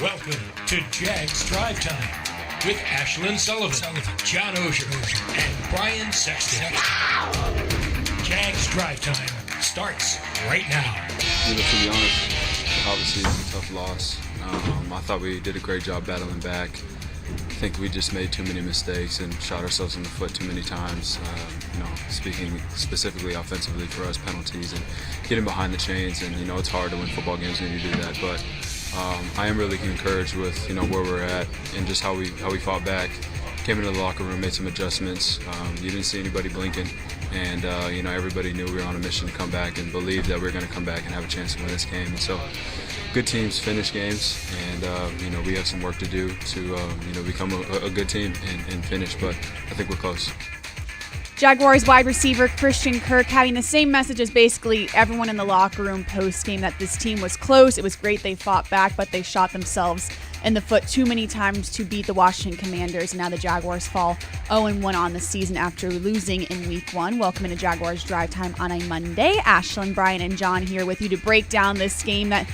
Welcome to Jags Drive Time with Ashlyn Sullivan, John Oehser, and Brian Sexton. Jags Drive Time starts right now. To be honest, obviously it's a tough loss. I thought we did a great job battling back. I think we just made too many mistakes and shot ourselves in the foot too many times. Speaking specifically offensively for us, penalties and getting behind the chains. And it's hard to win football games when you do that. But I am really encouraged with where we're at and just how we fought back. Came into the locker room, made some adjustments. You didn't see anybody blinking, and everybody knew we were on a mission to come back and believed that we were going to come back and have a chance to win this game. And so, good teams finish games, and we have some work to do to become a good team and finish. But I think we're close. Jaguars wide receiver Christian Kirk having the same message as basically everyone in the locker room post-game, that this team was close. It was great they fought back, but they shot themselves in the foot too many times to beat the Washington Commanders. And now the Jaguars fall 0-1 on the season after losing in Week 1. Welcome into Jaguars Drive Time on a Monday. Ashlyn, Brian, and John here with you to break down this game that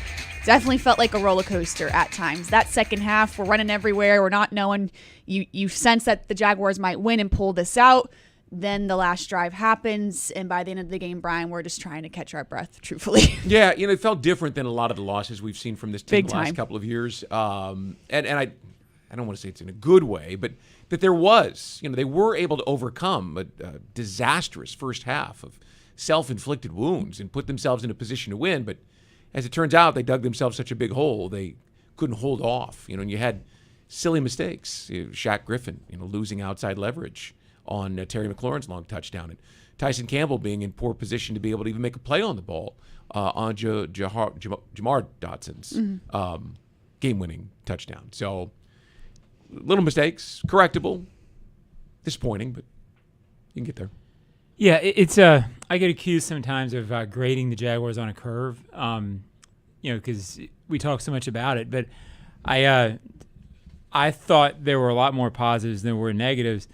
definitely felt like a roller coaster at times. That second half, we're running everywhere. We're not knowing. You sense that the Jaguars might win and pull this out. Then the last drive happens, and by the end of the game, Brian, we're just trying to catch our breath, truthfully. Yeah, it felt different than a lot of the losses we've seen from this team Big the last time. couple of years. And I don't want to say it's in a good way, but that there was, they were able to overcome a disastrous first half of self-inflicted wounds and put themselves in a position to win. But as it turns out, they dug themselves such a big hole, they couldn't hold off. And you had silly mistakes. Shaq Griffin, losing outside leverage on Terry McLaurin's long touchdown, and Tyson Campbell being in poor position to be able to even make a play on the ball on Jamar Dotson's game-winning touchdown. So, little mistakes, correctable, disappointing, but you can get there. Yeah, it's I get accused sometimes of grading the Jaguars on a curve, because we talk so much about it. But I thought there were a lot more positives than there were negatives.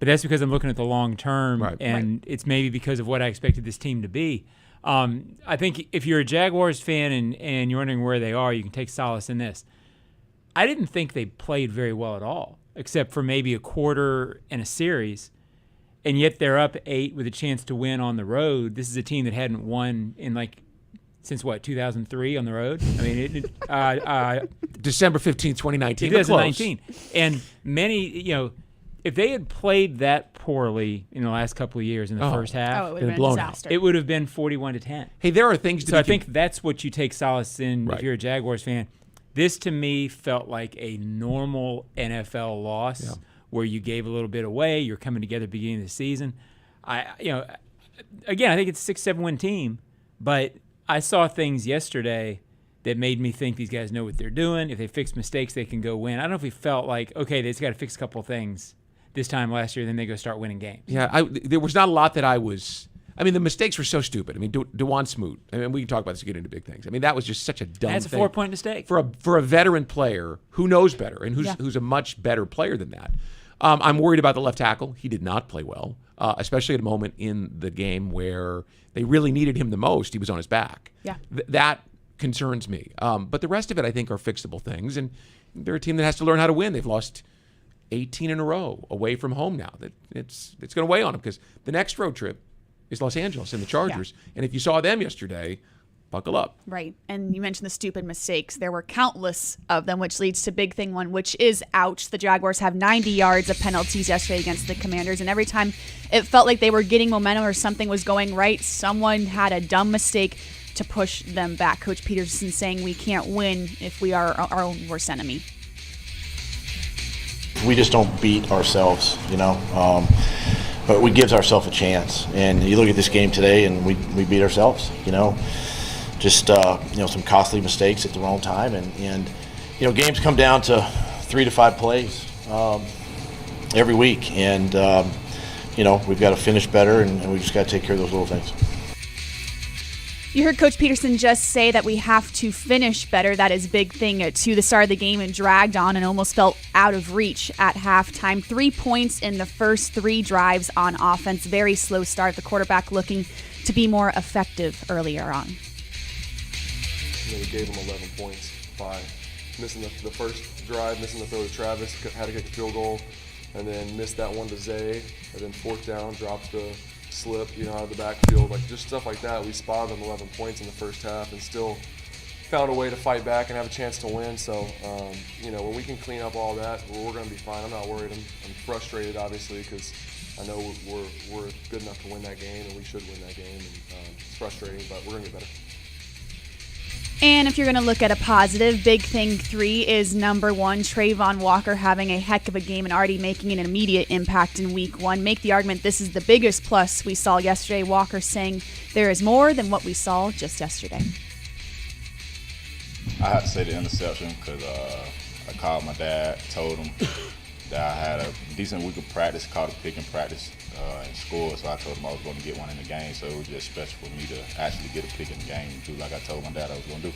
But that's because I'm looking at the long term, Right. and it's maybe because of what I expected this team to be. I think if you're a Jaguars fan and you're wondering where they are, you can take solace in this. I didn't think they played very well at all, except for maybe a quarter and a series, and yet they're up 8 with a chance to win on the road. This is a team that hadn't won in since 2003 on the road. I mean, December 15th, 2019. 2019, and many, if they had played that poorly in the last couple of years in the first half, it would have been a blown disaster. it would have been 41-10. Hey, there are things to So I think that's what you take solace in Right. if you're a Jaguars fan. This, to me, felt like a normal NFL loss where you gave a little bit away. You're coming together at the beginning of the season. Again, I think it's a 6-7 win team, but I saw things yesterday that made me think these guys know what they're doing. If they fix mistakes, they can go win. I don't know if we felt like, okay, they just got to fix a couple of things this time last year, then they go start winning games. Yeah, there was not a lot that the mistakes were so stupid. I mean, DeJuan Smoot, we can talk about this and get into big things. I mean, that was just such a dumb That's a thing. 4-point mistake. For a veteran player who knows better and who's a much better player than that. I'm worried about the left tackle. He did not play well, especially at a moment in the game where they really needed him the most. He was on his back. Yeah. That concerns me. But the rest of it, I think, are fixable things. And they're a team that has to learn how to win. They've lost 18 in a row away from home now. That it's going to weigh on them because the next road trip is Los Angeles and the Chargers. Yeah. And if you saw them yesterday, buckle up. Right. And you mentioned the stupid mistakes. There were countless of them, which leads to big thing one, which is ouch. The Jaguars have 90 yards of penalties yesterday against the Commanders. And every time it felt like they were getting momentum or something was going right, someone had a dumb mistake to push them back. Coach Peterson saying we can't win if we are our own worst enemy. We just don't beat ourselves, but we give ourselves a chance. And you look at this game today, and we beat ourselves, just some costly mistakes at the wrong time. And games come down to 3 to 5 plays every week. And, we've got to finish better, and we just got to take care of those little things. You heard Coach Peterson just say that we have to finish better. That is a big thing to the start of the game and dragged on and almost felt out of reach at halftime. 3 points in the first 3 drives on offense. Very slow start. The quarterback looking to be more effective earlier on. We gave them 11 points by missing the first drive, missing the throw to Travis, had to kick a field goal, and then missed that one to Zay, and then 4th down, dropped the slip, out of the backfield, like just stuff like that. We spotted them 11 points in the first half and still found a way to fight back and have a chance to win. So, when we can clean up all that, we're going to be fine. I'm not worried. I'm frustrated, obviously, because I know we're good enough to win that game, and we should win that game. And it's frustrating, but we're going to get better. And if you're going to look at a positive, big thing 3 is number 1, Trayvon Walker having a heck of a game and already making an immediate impact in week 1. Make the argument this is the biggest plus we saw yesterday. Walker saying there is more than what we saw just yesterday. I had to say the interception because I called my dad, told him that I had a decent week of practice, caught a pick in practice and scored, so I told him I was going to get one in the game, so it was just special for me to actually get a pick in the game and do like I told my dad I was going to do.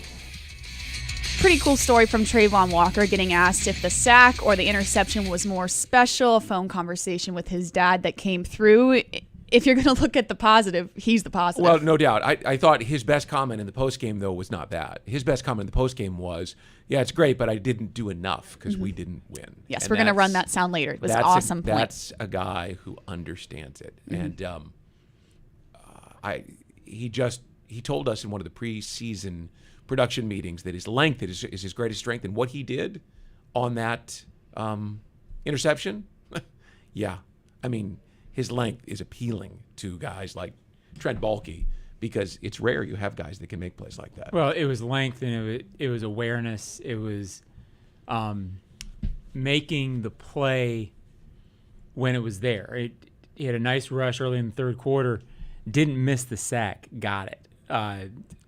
Pretty cool story from Trayvon Walker getting asked if the sack or the interception was more special, a phone conversation with his dad that came through. If you're going to look at the positive, he's the positive. Well, no doubt. I thought his best comment in the postgame, though, was not that. His best comment in the postgame was, yeah, it's great, but I didn't do enough because we didn't win. Yes, and we're going to run that sound later. It was an awesome point. That's a guy who understands it. And he told us in one of the preseason production meetings that his length is his greatest strength. And what he did on that interception, yeah, I mean, his length is appealing to guys like Trent Baalke because it's rare you have guys that can make plays like that. Well, it was length and it was awareness. It was making the play when it was there. He had a nice rush early in the third quarter, didn't miss the sack, got it.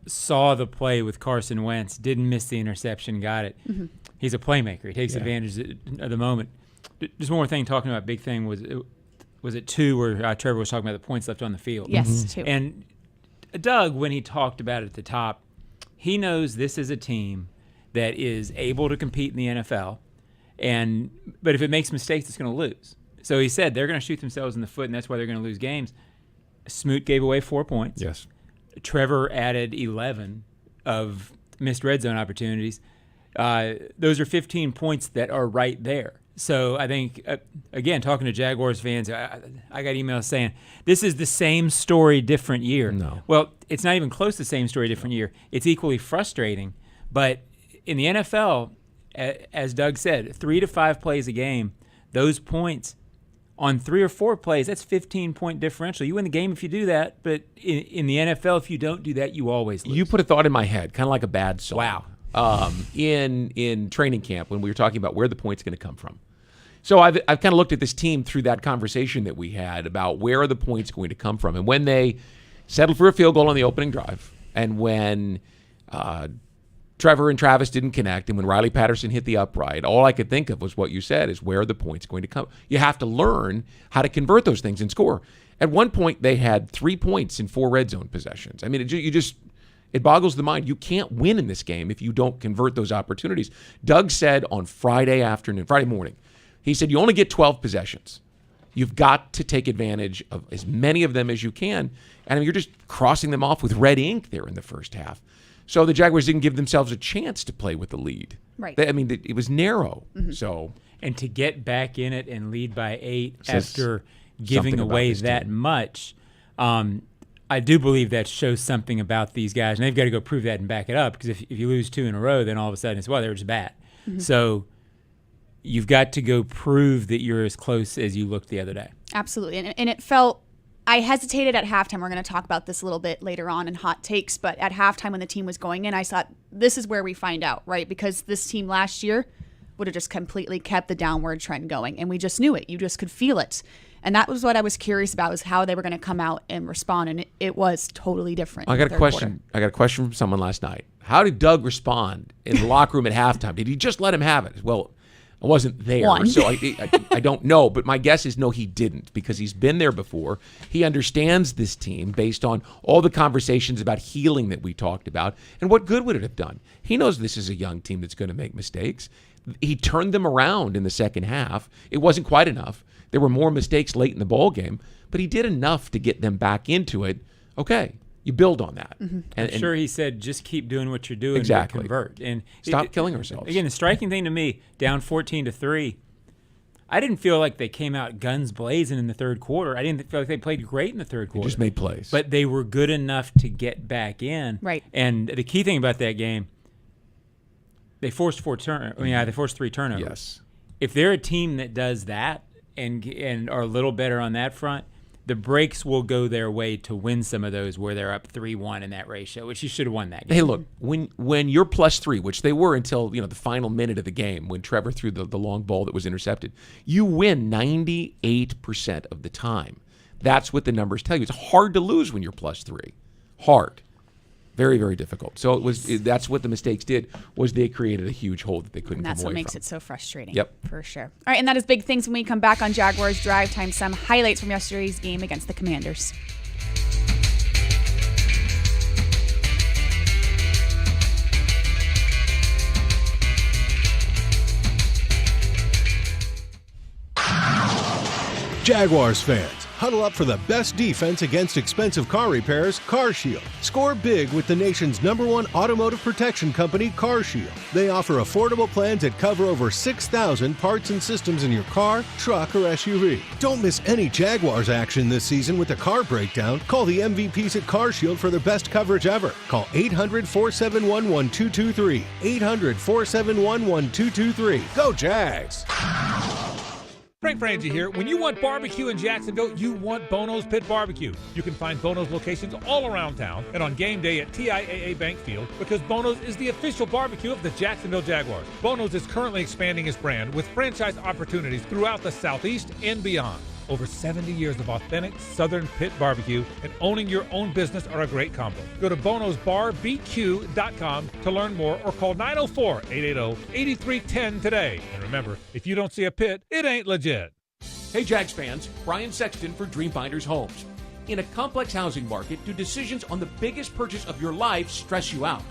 Saw the play with Carson Wentz, didn't miss the interception, got it. Mm-hmm. He's a playmaker. He takes advantage of the moment. Just one more thing, talking about big thing was it 2 where Trevor was talking about the points left on the field? Yes, 2. And Doug, when he talked about it at the top, he knows this is a team that is able to compete in the NFL, but if it makes mistakes, it's going to lose. So he said they're going to shoot themselves in the foot, and that's why they're going to lose games. Smoot gave away 4 points. Yes. Trevor added 11 of missed red zone opportunities. Those are 15 points that are right there. So I think, again, talking to Jaguars fans, I got emails saying, this is the same story, different year. No. Well, it's not even close to the same story, different year. It's equally frustrating. But in the NFL, as Doug said, 3 to 5 plays a game, those points on 3 or 4 plays, that's 15-point differential. You win the game if you do that, but in the NFL, if you don't do that, you always lose. You put a thought in my head, kind of like a bad song. Wow. In training camp when we were talking about where the point's going to come from. So I've kind of looked at this team through that conversation that we had about where are the points going to come from. And when they settled for a field goal on the opening drive, and when Trevor and Travis didn't connect, and when Riley Patterson hit the upright, all I could think of was what you said, is where are the points going to come. You have to learn how to convert those things and score. At one point, they had 3 points in 4 red zone possessions. I mean, it boggles the mind. You can't win in this game if you don't convert those opportunities. Doug said on Friday morning, he said, you only get 12 possessions. You've got to take advantage of as many of them as you can. And I mean, you're just crossing them off with red ink there in the first half. So the Jaguars didn't give themselves a chance to play with the lead. Right. It was narrow. Mm-hmm. So, and to get back in it and lead by 8 after giving away that much, I do believe that shows something about these guys. And they've got to go prove that and back it up, because if you lose 2 in a row, then all of a sudden it's, well, they were just bad. Mm-hmm. So you've got to go prove that you're as close as you looked the other day. Absolutely. And it felt, I hesitated at halftime. We're going to talk about this a little bit later on in hot takes, but at halftime when the team was going in, I thought this is where we find out, right? Because this team last year would have just completely kept the downward trend going, and we just knew it. You just could feel it. And that was what I was curious about, was how they were going to come out and respond, and it was totally different. I got a question. I got a question from someone last night. How did Doug respond in the locker room at halftime? Did he just let him have it? Well, I wasn't there, so I don't know. But my guess is no, he didn't, because he's been there before. He understands this team based on all the conversations about healing that we talked about. And what good would it have done? He knows this is a young team that's going to make mistakes. He turned them around in the second half. It wasn't quite enough. There were more mistakes late in the ball game, but he did enough to get them back into it. Okay, You build on that. I'm sure he said, just keep doing what you're doing. Exactly. To convert. And stop killing ourselves. Again, the striking thing to me, down 14-3, I didn't feel like they came out guns blazing in the third quarter. I didn't feel like they played great in the third quarter. They just made plays. But they were good enough to get back in. Right. And the key thing about that game, they forced 3 turnovers. Yes. If they're a team that does that and are a little better on that front, the breaks will go their way to win some of those where they're up 3-1 in that ratio, which you should have won that game. Hey, look, when you're +3, which they were until the final minute of the game when Trevor threw the long ball that was intercepted, you win 98% of the time. That's what the numbers tell you. It's hard to lose when you're +3. Hard. Very, very difficult. So that's what the mistakes did, was they created a huge hole that they couldn't And come that's away what makes from. it so frustrating. Yep. For sure. All right, and that is big things when we come back on Jaguars Drive Time. Some highlights from yesterday's game against the Commanders. Jaguars fans, huddle up for the best defense against expensive car repairs, CarShield. Score big with the nation's #1 automotive protection company, CarShield. They offer affordable plans that cover over 6,000 parts and systems in your car, truck, or SUV. Don't miss any Jaguars action this season with a car breakdown. Call the MVPs at CarShield for their best coverage ever. Call 800-471-1223. 800-471-1223. Go Jags! Frank Frangie here. When you want barbecue in Jacksonville, you want Bono's Pit Barbecue. You can find Bono's locations all around town and on game day at TIAA Bank Field, because Bono's is the official barbecue of the Jacksonville Jaguars. Bono's is currently expanding its brand with franchise opportunities throughout the Southeast and beyond. Over 70 years of authentic Southern pit barbecue and owning your own business are a great combo. Go to bonosbarbq.com to learn more or call 904-880-8310 today. And remember, if you don't see a pit, it ain't legit. Hey Jags fans, Brian Sexton for Dreamfinders Homes. In a complex housing market, do decisions on the biggest purchase of your life stress you out?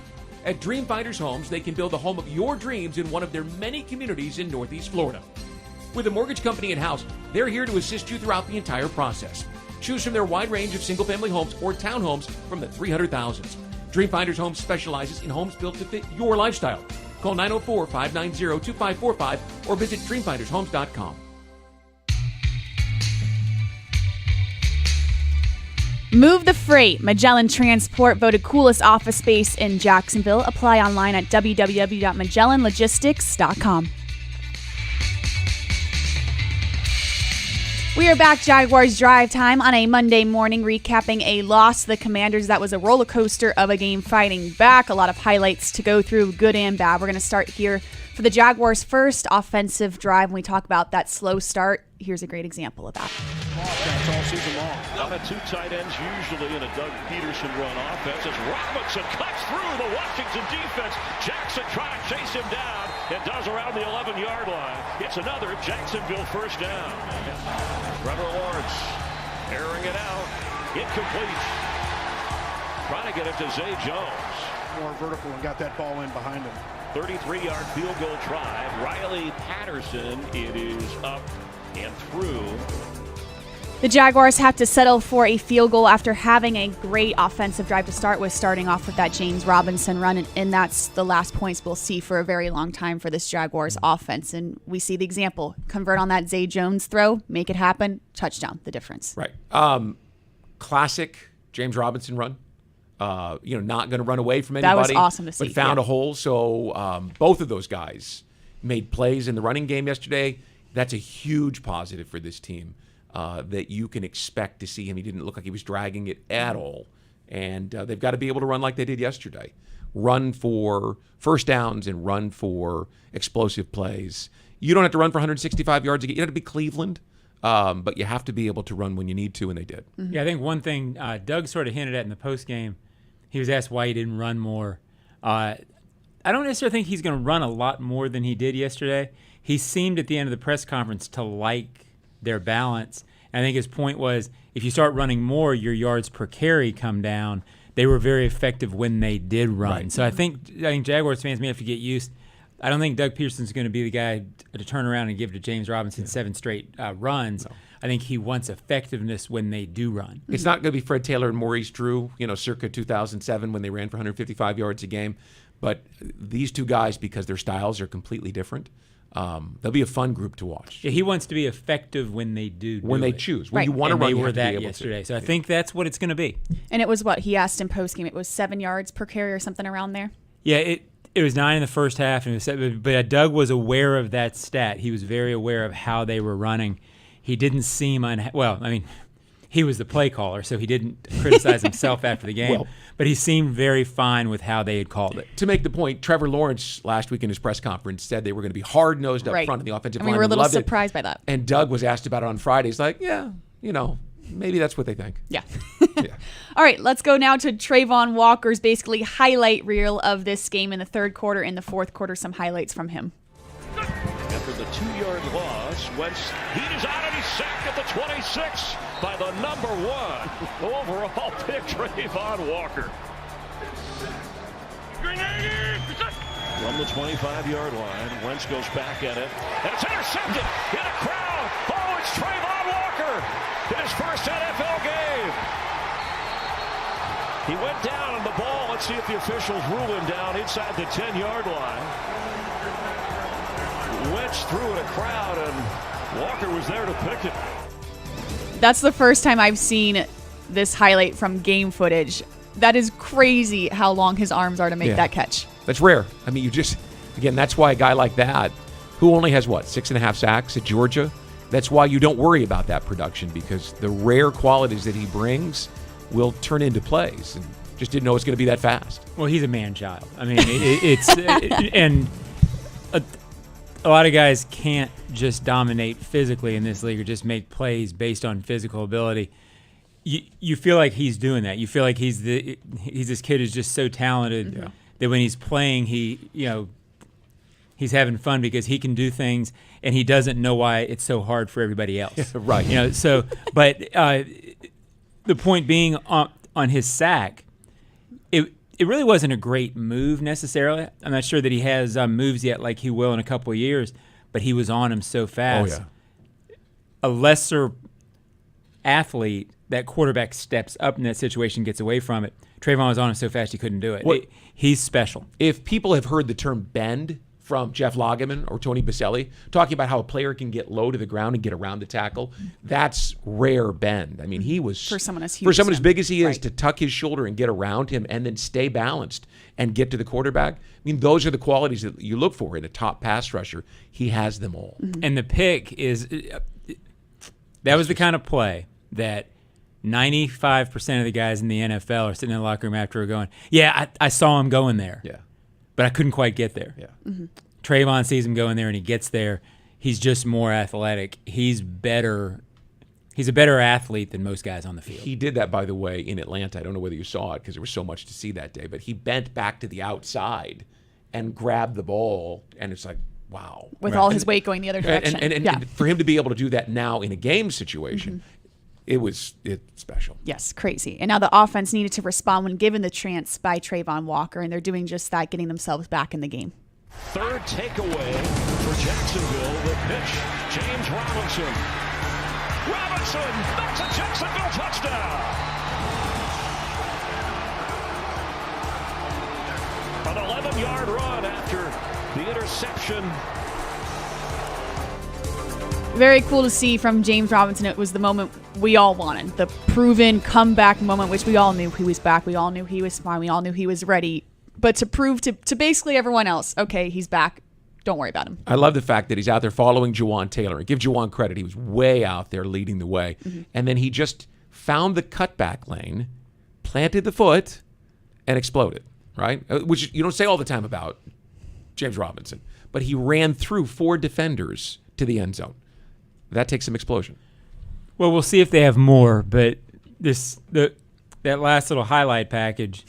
At Dreamfinders Homes, they can build the home of your dreams in one of their many communities in Northeast Florida. With a mortgage company in-house, they're here to assist you throughout the entire process. Choose from their wide range of single-family homes or townhomes from the 300,000s. Dreamfinders Homes specializes in homes built to fit your lifestyle. Call 904-590-2545 or visit dreamfindershomes.com. Move the freight. Magellan Transport voted coolest office space in Jacksonville. Apply online at www.magellanlogistics.com. We are back, Jaguars Drive Time, on a Monday morning, recapping a loss to the Commanders. That was a roller coaster of a game, fighting back. A lot of highlights to go through, good and bad. We're going to start here for the Jaguars' first offensive drive. When we talk about that slow start, here's a great example of that. Offense all season long. One of 2 tight ends usually in a Doug Peterson run offense as Robinson cuts through the Washington defense. Jackson trying to chase him down and does around the 11-yard line. It's another Jacksonville first down. Trevor Lawrence airing it out. Incomplete. Trying to get it to Zay Jones. More vertical and got that ball in behind him. 33-yard field goal try. Riley Patterson, it is up and through. The Jaguars have to settle for a field goal after having a great offensive drive to start with, starting off with that James Robinson run, and that's the last points we'll see for a very long time for this Jaguars offense. And we see the example. Convert on that Zay Jones throw, make it happen, touchdown, the difference. Right. Classic James Robinson run. Not going to run away from anybody. That was awesome to see. But found a hole. So both of those guys made plays in the running game yesterday. That's a huge positive for this team. That you can expect to see him. He didn't look like he was dragging it at all. And they've got to be able to run like they did yesterday. Run for first downs and run for explosive plays. You don't have to run for 165 yards. You don't have to be Cleveland, but you have to be able to run when you need to, and they did. Mm-hmm. Yeah, I think one thing Doug sort of hinted at in the postgame, he was asked why he didn't run more. I don't necessarily think he's going to run a lot more than he did yesterday. He seemed at the end of the press conference to like their balance. And I think his point was, if you start running more, your yards per carry come down. They were very effective when they did run. Right. So I think Jaguars fans may have to get used. I don't think Doug Peterson's going to be the guy to turn around and give to James Robinson 7 straight runs. I think he wants effectiveness when they do run. It's not going to be Fred Taylor and Maurice Drew, circa 2007 when they ran for 155 yards a game. But these two guys, because their styles are completely different, they'll be a fun group to watch. Yeah, he wants to be effective when they do. When they it. choose. When Right. you want to And run, they you were have to be that able yesterday. to. So I think that's what it's going to be. And it was what he asked in postgame. It was 7 yards per carry or something around there. Yeah, it was 9 in the first half, and it was 7, but Doug was aware of that stat. He was very aware of how they were running. He didn't seem he was the play caller, so he didn't criticize himself after the game. Well, but he seemed very fine with how they had called it. To make the point, Trevor Lawrence last week in his press conference said they were going to be hard-nosed up Right. front in the offensive And line. we were a little Loved it. surprised by that. And Doug was asked about it on Friday. He's like, yeah, maybe that's what they think. Yeah. Yeah. All right, let's go now to Trayvon Walker's basically highlight reel of this game in the third quarter. In the fourth quarter, some highlights from him. After the 2-yard loss, Wentz heat is out and he's sacked at the 26 by the number 1 overall pick, Trayvon Walker. From the 25-yard line, Wentz goes back at it, and it's intercepted in a crowd. Oh, it's Trayvon Walker in his first NFL game. He went down on the ball. Let's see if the officials rule him down inside the 10-yard line. Wentz threw in a crowd, and Walker was there to pick it. That's the first time I've seen this highlight from game footage. That is crazy how long his arms are to make that catch. That's rare. I mean, that's why a guy like that, who only has, 6.5 sacks at Georgia, that's why you don't worry about that production, because the rare qualities that he brings will turn into plays. And just didn't know it's going to be that fast. Well, he's a man-child. I mean, and a lot of guys can't just dominate physically in this league or just make plays based on physical ability. You feel like he's doing that. You feel like he's this kid who's just so talented that when he's playing, he's having fun because he can do things and he doesn't know why it's so hard for everybody else. Right. But the point being on his sack, it really wasn't a great move necessarily. I'm not sure that he has moves yet like he will in a couple of years, but he was on him so fast. Oh, yeah. A lesser athlete, that quarterback steps up in that situation, gets away from it. Trayvon was on him so fast he couldn't do it. He's special. If people have heard the term bend from Jeff Lageman or Tony Baselli, talking about how a player can get low to the ground and get around the tackle, that's rare bend. I mean, he was For someone as huge for someone as as big as he is, Right. to tuck his shoulder and get around him and then stay balanced and get to the quarterback. I mean, those are the qualities that you look for in a top pass rusher. He has them all. And the pick is that was the kind of play that 95% of the guys in the NFL are sitting in the locker room after going, I saw him going there. Yeah. But I couldn't quite get there. Yeah. Trayvon sees him going there and he gets there. He's just more athletic. He's better. He's a better athlete than most guys on the field. He did that, by the way, in Atlanta. I don't know whether you saw it because there was so much to see that day, but he bent back to the outside and grabbed the ball, and it's like, wow. With all his weight going the other direction. And for him to be able to do that now in a game situation, it's special. Yes, crazy. And now the offense needed to respond when given the chance by Trayvon Walker, and they're doing just that, getting themselves back in the game. Third takeaway for Jacksonville. The pitch, James Robinson. That's a Jacksonville touchdown. An 11-yard run after the interception. Very cool to see from James Robinson. It was the moment we all wanted, the proven comeback moment, which we all knew he was back. We all knew he was fine. We all knew he was ready. But to prove to basically everyone else, okay, he's back. Don't worry about him. I love the fact that he's out there following Juwan Taylor. And give Juwan credit. He was way out there leading the way. And then he just found the cutback lane, planted the foot, and exploded, right? Which you don't say all the time about James Robinson. But he ran through 4 defenders to the end zone. That takes some explosion. Well, we'll see if they have more, but that last little highlight package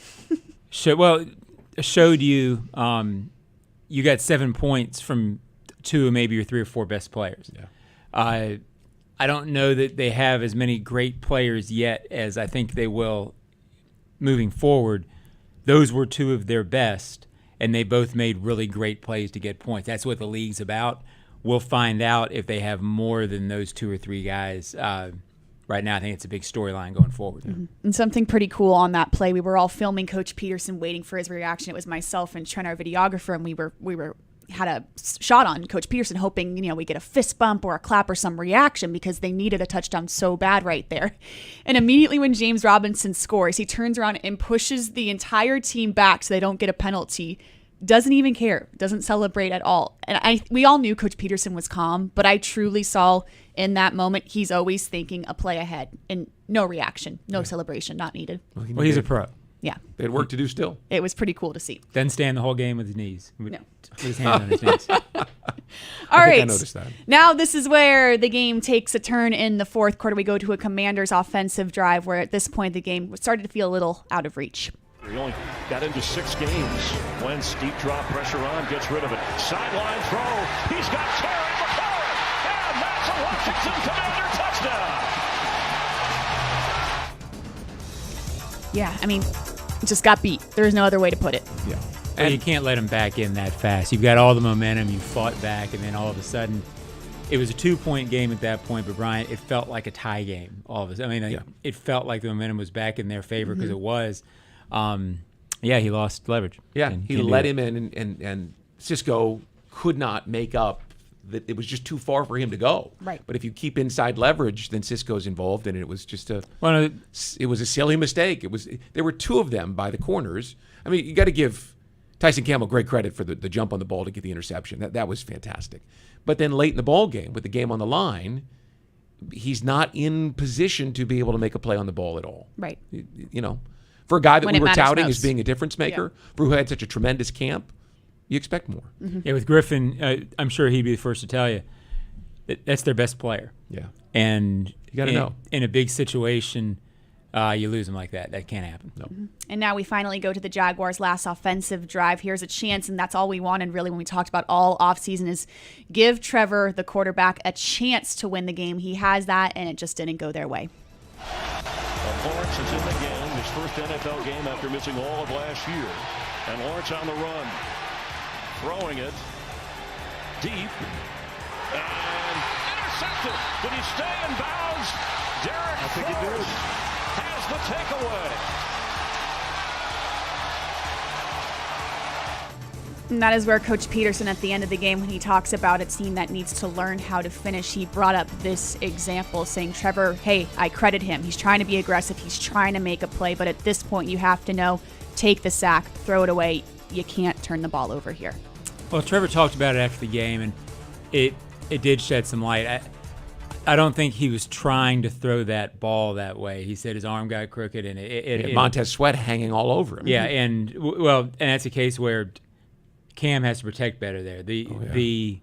showed you you got 7 points from 2 of maybe your 3 or 4 best players. Yeah. I don't know that they have as many great players yet as I think they will moving forward. Those were 2 of their best, and they both made really great plays to get points. That's what the league's about. we'll find out if they have more than those 2 or 3 guys. Right now, I think it's a big storyline going forward. Mm-hmm. And something pretty cool on that play, we were all filming Coach Peterson, waiting for his reaction. It was myself and Trent, our videographer, and we had a shot on Coach Peterson, hoping we get a fist bump or a clap or some reaction because they needed a touchdown so bad right there. And immediately when James Robinson scores, he turns around and pushes the entire team back so they don't get a penalty. Doesn't even care, doesn't celebrate at all. And we all knew Coach Peterson was calm, but I truly saw in that moment he's always thinking a play ahead and no reaction, no celebration, not needed. Well, he's a pro. Yeah. They had work to do still. It was pretty cool to see. Doesn't stand the whole game with his knees. No. With his hands on his knees. All right. I noticed that. Now this is where the game takes a turn in the fourth quarter. We go to a Commanders offensive drive where at this point the game started to feel a little out of reach. We only got into 6 games. When steep drop pressure on, gets rid of it. Sideline throw. He's got Terry McLaurin. And that's a Washington Commander touchdown. Yeah, I mean, just got beat. There's no other way to put it. Yeah. And you can't let him back in that fast. You've got all the momentum. You fought back, and then all of a sudden, it was a 2-point game at that point. But Brian, it felt like a tie game. All of a sudden, I mean, it felt like the momentum was back in their favor because it was. He lost leverage. Yeah, he let him in, and Cisco could not make up that it was just too far for him to go. Right. But if you keep inside leverage, then Cisco's involved, and it was just it was a silly mistake. There were 2 of them by the corners. I mean, you got to give Tyson Campbell great credit for the jump on the ball to get the interception. That was fantastic. But then late in the ball game, with the game on the line, he's not in position to be able to make a play on the ball at all. Right. For a guy that When we it were matters touting most. as being a difference maker, for who had such a tremendous camp, you expect more. Mm-hmm. Yeah, with Griffin, I'm sure he'd be the first to tell you that's their best player. Yeah. And you got to know. In a big situation, you lose him like that. That can't happen. No. Mm-hmm. And now we finally go to the Jaguars' last offensive drive. Here's a chance, and that's all we wanted really when we talked about all offseason is give Trevor, the quarterback, a chance to win the game. He has that, and it just didn't go their way. Lawrence is in the game, his first NFL game after missing all of last year. And Lawrence on the run, throwing it deep, and intercepted. Did he stay in bounds? Derek Flores has the takeaway. And that is where Coach Peterson at the end of the game, when he talks about a team that needs to learn how to finish, he brought up this example saying, Trevor, hey, I credit him. He's trying to be aggressive. He's trying to make a play. But at this point, you have to know, take the sack, throw it away. You can't turn the ball over here. Well, Trevor talked about it after the game, and it did shed some light. I don't think he was trying to throw that ball that way. He said his arm got crooked, and Montez Sweat hanging all over him. Yeah, and that's a case where Cam has to protect better there. The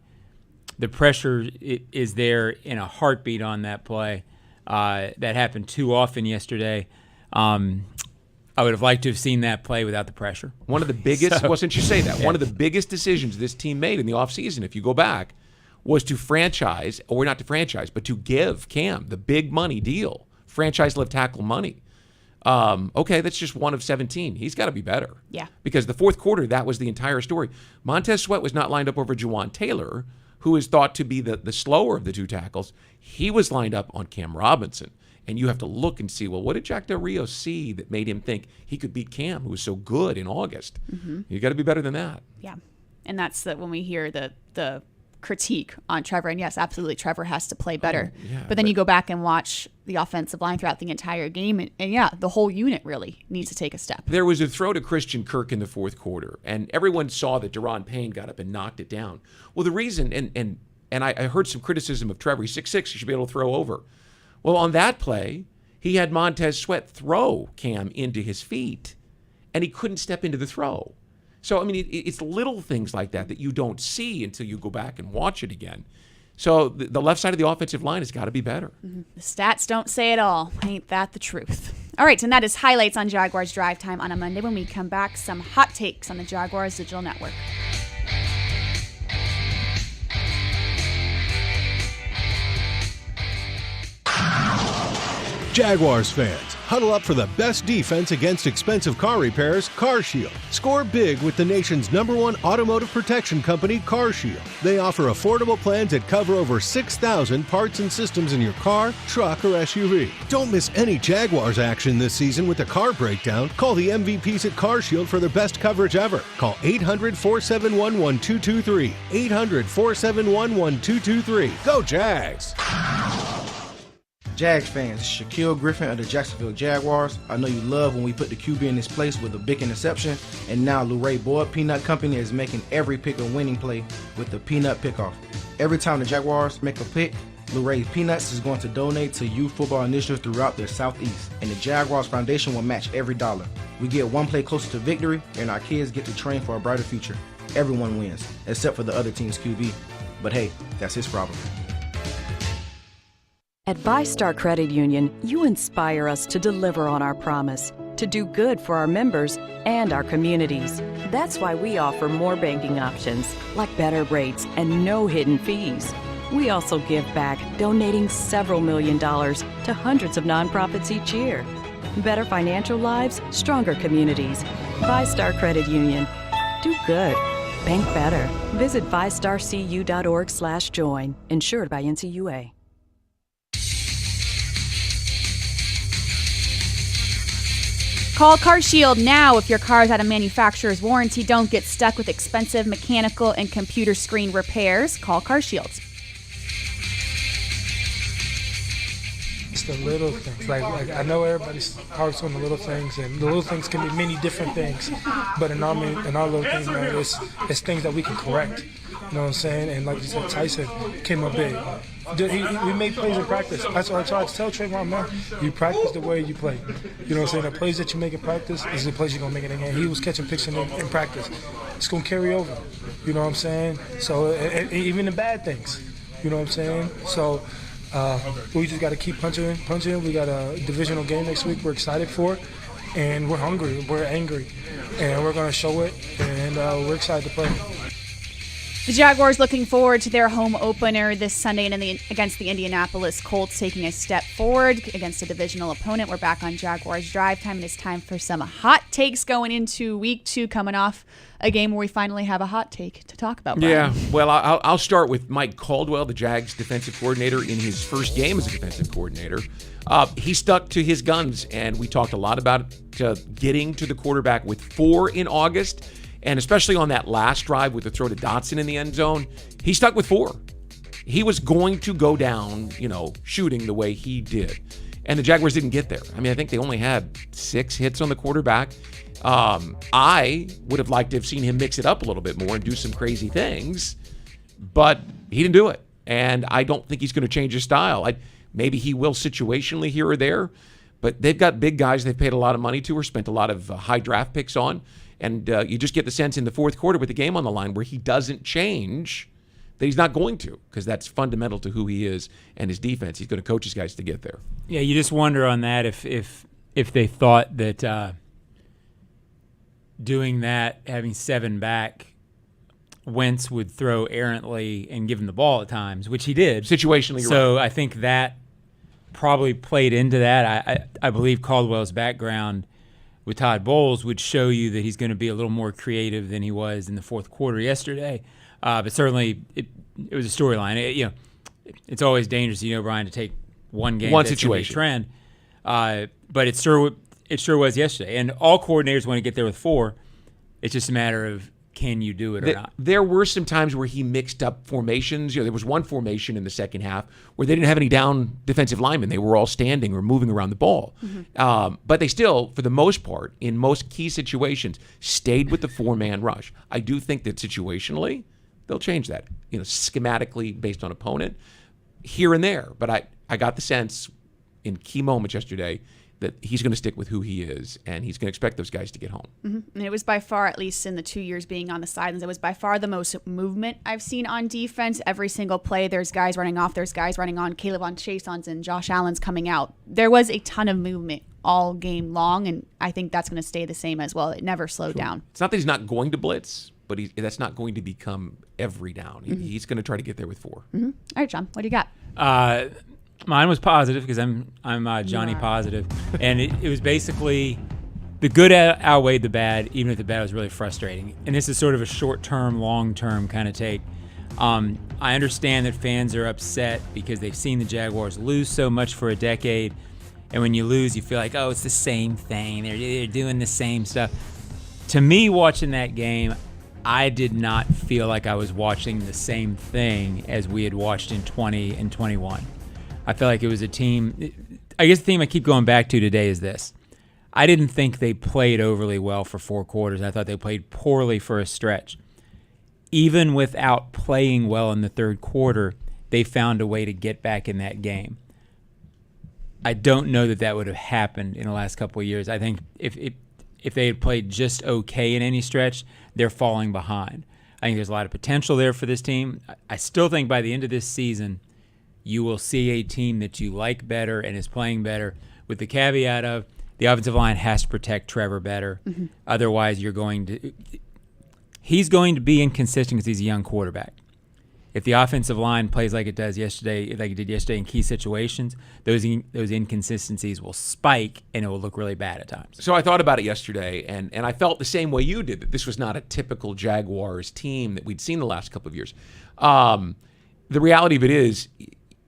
pressure is there in a heartbeat on that play. That happened too often yesterday. I would have liked to have seen that play without the pressure. One of the biggest, since you say that, one of the biggest decisions this team made in the offseason, if you go back, was to franchise, or not to franchise, but to give Cam the big money deal, franchise left tackle money. Okay, that's just one of 17. He's got to be better. Yeah. Because the fourth quarter, that was the entire story. Montez Sweat was not lined up over Juwan Taylor, who is thought to be the slower of the 2 tackles. He was lined up on Cam Robinson. And you have to look and see, well, what did Jack Del Rio see that made him think he could beat Cam, who was so good in August? Mm-hmm. You got to be better than that. Yeah. And that's when we hear the critique on Trevor. And yes, absolutely, Trevor has to play better. But then you go back and watch the offensive line throughout the entire game. And yeah, the whole unit really needs to take a step. There was a throw to Christian Kirk in the fourth quarter, and everyone saw that Deron Payne got up and knocked it down. Well, the reason, and I heard some criticism of Trevor. He's 6'6", he should be able to throw over. Well, on that play, he had Montez Sweat throw Cam into his feet, and he couldn't step into the throw. So, I mean, it's little things like that you don't see until you go back and watch it again. So the left side of the offensive line has got to be better. Mm-hmm. The stats don't say it all. Ain't that the truth? All right, and that is highlights on Jaguars Drive Time on a Monday. When we come back, some hot takes on the Jaguars Digital Network. Jaguars fans, Huddle up for the best defense against expensive car repairs, CarShield. Score big with the nation's #1 automotive protection company, CarShield. They offer affordable plans that cover over 6,000 parts and systems in your car, truck, or SUV. Don't miss any Jaguars action this season with a car breakdown. Call the MVPs at CarShield for their best coverage ever. Call 800-471-1223. 800-471-1223. Go Jags! Jags fans, it's Shaquille Griffin of the Jacksonville Jaguars. I know you love when we put the QB in his place with a big interception, and now Luray Boyd Peanut Company is making every pick a winning play with the Peanut Pickoff. Every time the Jaguars make a pick, Luray Peanuts is going to donate to youth football initiatives throughout the Southeast, and the Jaguars Foundation will match every dollar. We get one play closer to victory, and our kids get to train for a brighter future. Everyone wins, except for the other team's QB. But hey, that's his problem. At VyStar Credit Union, you inspire us to deliver on our promise, to do good for our members and our communities. That's why we offer more banking options, like better rates and no hidden fees. We also give back, donating several $millions to hundreds of nonprofits each year. Better financial lives, stronger communities. VyStar Credit Union. Do good. Bank better. Visit vystarcu.org/join. Insured by NCUA. Call CarShield now if your car is out of manufacturer's warranty. Don't get stuck with expensive mechanical and computer screen repairs. Call CarShield. It's the little things. Like I know everybody's harps on the little things, and the little things can be many different things. But in our little things, man, it's things that we can correct. You know what I'm saying? And like you said, Tyson came up big. We made plays in practice. That's what I tried to tell Trayvon, man. You practice the way you play. You know what I'm saying? The plays that you make in practice is the plays you're going to make in the game. He was catching picks in practice. It's going to carry over. You know what I'm saying? So even the bad things. You know what I'm saying? So we just got to keep punching. We got a divisional game next week we're excited for. And we're hungry. We're angry. And we're going to show it. And we're excited to play. The Jaguars looking forward to their home opener this Sunday against the Indianapolis Colts, taking a step forward against a divisional opponent. We're back on Jaguars Drive Time, and it's time for some hot takes going into week 2, coming off a game where we finally have a hot take to talk about, Brian. Yeah, well, I'll start with Mike Caldwell, the Jags defensive coordinator, in his first game as a defensive coordinator. He stuck to his guns, and we talked a lot about getting to the quarterback with 4 in August. And especially on that last drive with the throw to Dotson in the end zone, he stuck with 4. He was going to go down, shooting the way he did. And the Jaguars didn't get there. I mean, I think they only had 6 hits on the quarterback. I would have liked to have seen him mix it up a little bit more and do some crazy things, but he didn't do it. And I don't think he's going to change his style. Maybe he will situationally here or there, but they've got big guys they've paid a lot of money to or spent a lot of high draft picks on. And you just get the sense in the fourth quarter with the game on the line where he doesn't change that he's not going to, because that's fundamental to who he is and his defense. He's going to coach his guys to get there. Yeah, you just wonder on that if they thought that doing that, having 7 back, Wentz would throw errantly and give him the ball at times, which he did. Situationally, so right. I think that probably played into that. I believe Caldwell's background with Todd Bowles would show you that he's going to be a little more creative than he was in the fourth quarter yesterday. But certainly it was a storyline. It's always dangerous, Brian, to take one game, one that's situation, trend. But it sure was yesterday. And all coordinators want to get there with 4. It's just a matter of, can you do it or not? There were some times where he mixed up formations. There was one formation in the second half where they didn't have any down defensive linemen. They were all standing or moving around the ball. Mm-hmm. But they still, for the most part, in most key situations, stayed with the 4-man rush. I do think that situationally, they'll change that, schematically based on opponent here and there. But I got the sense in key moments yesterday that he's going to stick with who he is, and he's going to expect those guys to get home. Mm-hmm. And it was by far, at least in the 2 years being on the sidelines, it was by far the most movement I've seen on defense. Every single play, there's guys running off, there's guys running on, Caleb on Chason's and Josh Allen's coming out. There was a ton of movement all game long, and I think that's going to stay the same as well. It never slowed down. It's not that he's not going to blitz, but that's not going to become every down. He's going to try to get there with 4. Mm-hmm. All right, John, what do you got? Mine was positive because I'm Johnny Positive, and it was basically the good outweighed the bad, even if the bad was really frustrating. And this is sort of a short-term, long-term kind of take. I understand that fans are upset because they've seen the Jaguars lose so much for a decade, and when you lose, you feel like, oh, it's the same thing. They're doing the same stuff. To me, watching that game, I did not feel like I was watching the same thing as we had watched in 20 and 21. I felt like it was a team. I guess the theme I keep going back to today is this. I didn't think they played overly well for 4 quarters. I thought they played poorly for a stretch. Even without playing well in the third quarter, they found a way to get back in that game. I don't know that would have happened in the last couple of years. I think if they had played just okay in any stretch, they're falling behind. I think there's a lot of potential there for this team. I still think by the end of this season, you will see a team that you like better and is playing better, with the caveat of the offensive line has to protect Trevor better. Mm-hmm. Otherwise, he's going to be inconsistent because he's a young quarterback. If the offensive line plays like it did yesterday in key situations, those inconsistencies will spike and it will look really bad at times. So I thought about it yesterday, and I felt the same way you did, that this was not a typical Jaguars team that we'd seen the last couple of years. The reality of it is,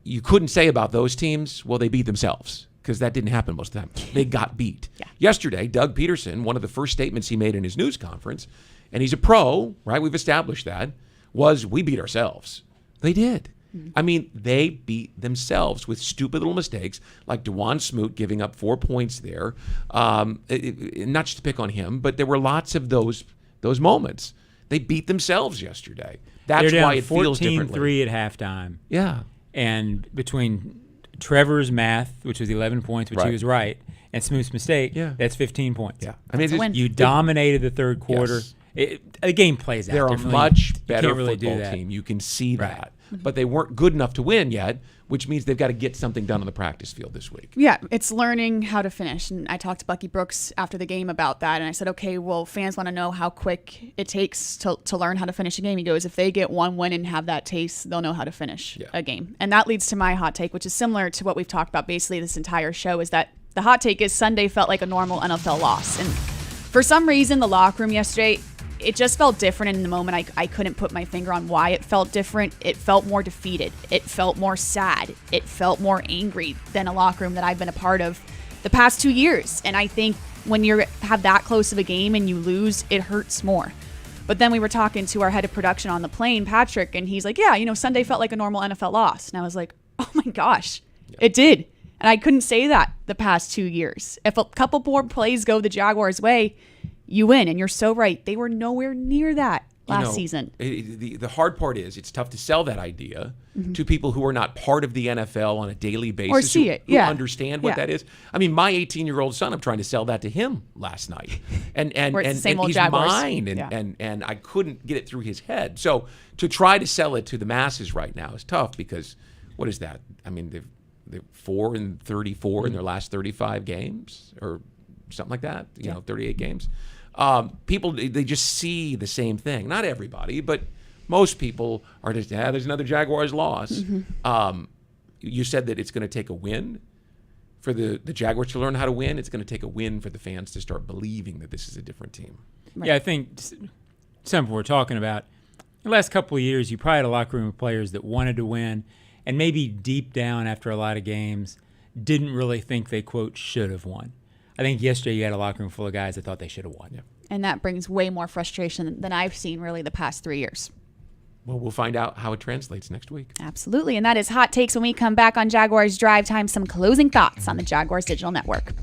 you couldn't say about those teams, well, they beat themselves, because that didn't happen most of the time. They got beat. Yeah. Yesterday, Doug Peterson, one of the first statements he made in his news conference, and he's a pro, right? We've established that, was we beat ourselves. They did. Mm-hmm. I mean, they beat themselves with stupid little mistakes, like DeJuan Smoot giving up 4 points there. Not just to pick on him, but there were lots of those moments. They beat themselves yesterday. That's why it feels differently. 14-3 at halftime. Yeah. And between Trevor's math, which was 11 points, which he was right, and Smoot's mistake, that's 15 points. Yeah. I mean, you dominated the third quarter. Yes. The game plays out. They're a differently. much better really football team. You can see that. But they weren't good enough to win yet, which means they've got to get something done on the practice field this week. Yeah, it's learning how to finish. And I talked to Bucky Brooks after the game about that, and I said, okay, well, fans want to know how quick it takes to learn how to finish a game. He goes, if they get one win and have that taste, they'll know how to finish a game. And that leads to my hot take, which is similar to what we've talked about basically this entire show, is that the hot take is Sunday felt like a normal NFL loss. And for some reason, the locker room yesterday, it just felt different in the moment. I couldn't put my finger on why it felt different. It felt more defeated. It felt more sad. It felt more angry than a locker room that I've been a part of the past 2 years. And I think when you have that close of a game and you lose, it hurts more. But then we were talking to our head of production on the plane, Patrick, and he's like, yeah, Sunday felt like a normal NFL loss. And I was like, oh my gosh, it did. And I couldn't say that the past 2 years. If a couple more plays go the Jaguars' way, you win. And you're so right. They were nowhere near that last season. The hard part is it's tough to sell that idea to people who are not part of the NFL on a daily basis. Or see it, who understand what that is. I mean, my 18-year-old son, I'm trying to sell that to him last night. And he's Jaguars. mine, and I couldn't get it through his head. So to try to sell it to the masses right now is tough, because what is that? I mean, they're 4-34 in their last 35 games or something like that, 38 games. People, they just see the same thing. Not everybody, but most people are just, there's another Jaguars loss. Mm-hmm. You said that it's going to take a win for the Jaguars to learn how to win. It's going to take a win for the fans to start believing that this is a different team. Right. Yeah, I think something we're talking about, the last couple of years, you probably had a locker room of players that wanted to win, and maybe deep down after a lot of games, didn't really think they, quote, should have won. I think yesterday you had a locker room full of guys that thought they should have won. Yeah. And that brings way more frustration than I've seen really the past 3 years. Well, we'll find out how it translates next week. Absolutely. And that is Hot Takes when we come back on Jaguars Drive Time. Some closing thoughts on the Jaguars Digital Network.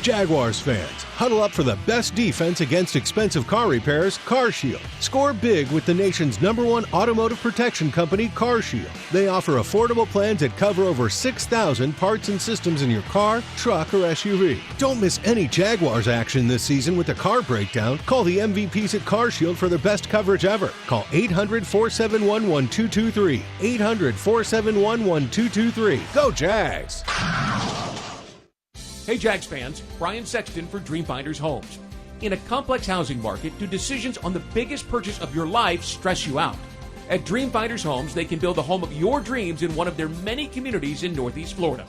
Jaguars fans, huddle up for the best defense against expensive car repairs, CarShield. Score big with the nation's #1 automotive protection company, CarShield. They offer affordable plans that cover over 6,000 parts and systems in your car, truck, or SUV. Don't miss any Jaguars action this season with a car breakdown. Call the MVPs at CarShield for their best coverage ever. Call 800-471-1223. 800-471-1223. Go Jags! Hey Jags fans, Brian Sexton for Dreamfinders Homes. In a complex housing market, do decisions on the biggest purchase of your life stress you out? At Dreamfinders Homes, they can build the home of your dreams in one of their many communities in Northeast Florida.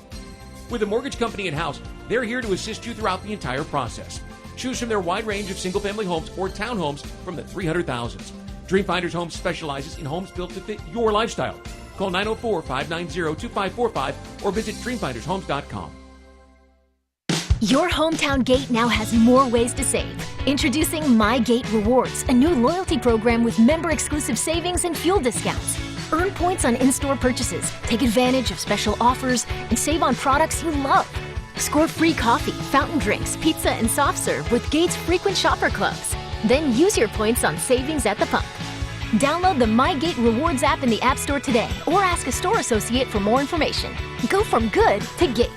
With a mortgage company in-house, they're here to assist you throughout the entire process. Choose from their wide range of single-family homes or townhomes from the 300,000s. Dreamfinders Homes specializes in homes built to fit your lifestyle. Call 904-590-2545 or visit dreamfindershomes.com. Your hometown gate now has more ways to save. Introducing My Gate Rewards, a new loyalty program with member-exclusive savings and fuel discounts. Earn points on in-store purchases, take advantage of special offers, and save on products you love. Score free coffee, fountain drinks, pizza, and soft serve with Gates frequent shopper clubs. Then use your points on savings at the pump. Download the My Gate Rewards app in the App Store today or ask a store associate for more information. Go from good to Gate.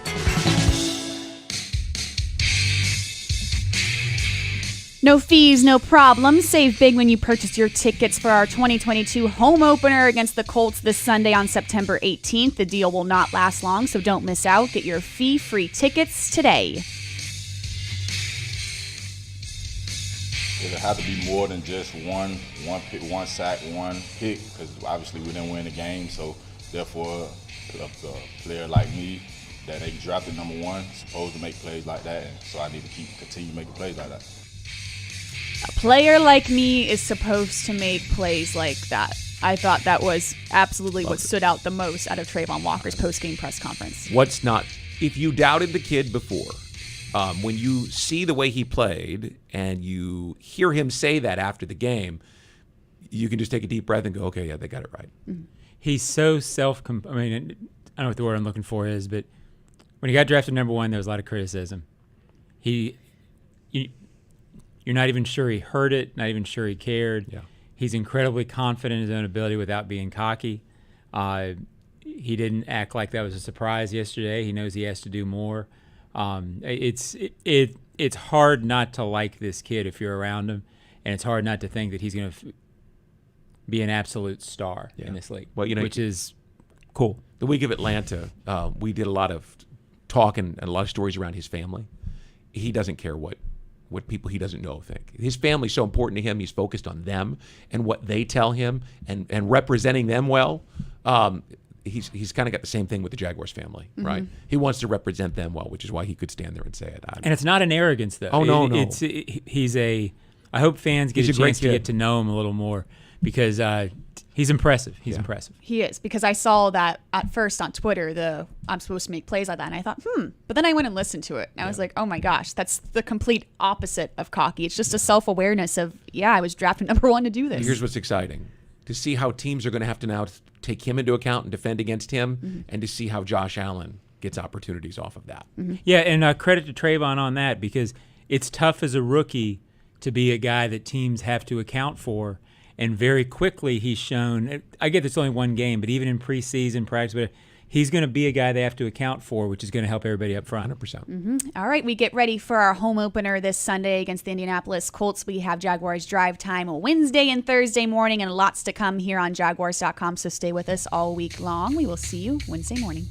No fees, no problems. Save big when you purchase your tickets for our 2022 home opener against the Colts this Sunday on September 18th. The deal will not last long, so don't miss out. Get your fee-free tickets today. It'll have to be more than just one pick, one sack, one pick, because obviously we didn't win the game. So therefore, a player like me that they drafted number one supposed to make plays like that, and so I need to continue making plays like that. A player like me is supposed to make plays like that. I thought that was absolutely what stood out the most out of Trayvon Walker's post-game press conference. What's not? If you doubted the kid before, when you see the way he played and you hear him say that after the game, you can just take a deep breath and go, okay, yeah, they got it right. Mm-hmm. He's so I don't know what the word I'm looking for is, but when he got drafted number one, there was a lot of criticism. You're not even sure he heard it, not even sure he cared. Yeah. He's incredibly confident in his own ability without being cocky. He didn't act like that was a surprise yesterday. He knows he has to do more. It's hard not to like this kid if you're around him, and it's hard not to think that he's going to be an absolute star in this league, which is cool. The week of Atlanta, we did a lot of talk and a lot of stories around his family. He doesn't care what people he doesn't know think. His family's so important to him. He's focused on them and what they tell him and representing them well. He's kind of got the same thing with the Jaguars family, right? He wants to represent them well, which is why he could stand there and say it. And it's not an arrogance, though. Oh, no. I hope fans get a chance to get to know him a little more because he's impressive. He's impressive. He is, because I saw that at first on Twitter, I'm supposed to make plays like that, and I thought, but then I went and listened to it, and I was like, oh my gosh, that's the complete opposite of cocky. It's just a self-awareness of, I was drafted number one to do this. Here's what's exciting. To see how teams are going to have to now take him into account and defend against him, and to see how Josh Allen gets opportunities off of that. Yeah, and credit to Trayvon on that, because it's tough as a rookie to be a guy that teams have to account for. And very quickly he's shown, I get it's only one game, but even in preseason practice, he's going to be a guy they have to account for, which is going to help everybody up front. 100%. All right, we get ready for our home opener this Sunday against the Indianapolis Colts. We have Jaguars Drive Time Wednesday and Thursday morning, and lots to come here on Jaguars.com, so stay with us all week long. We will see you Wednesday morning.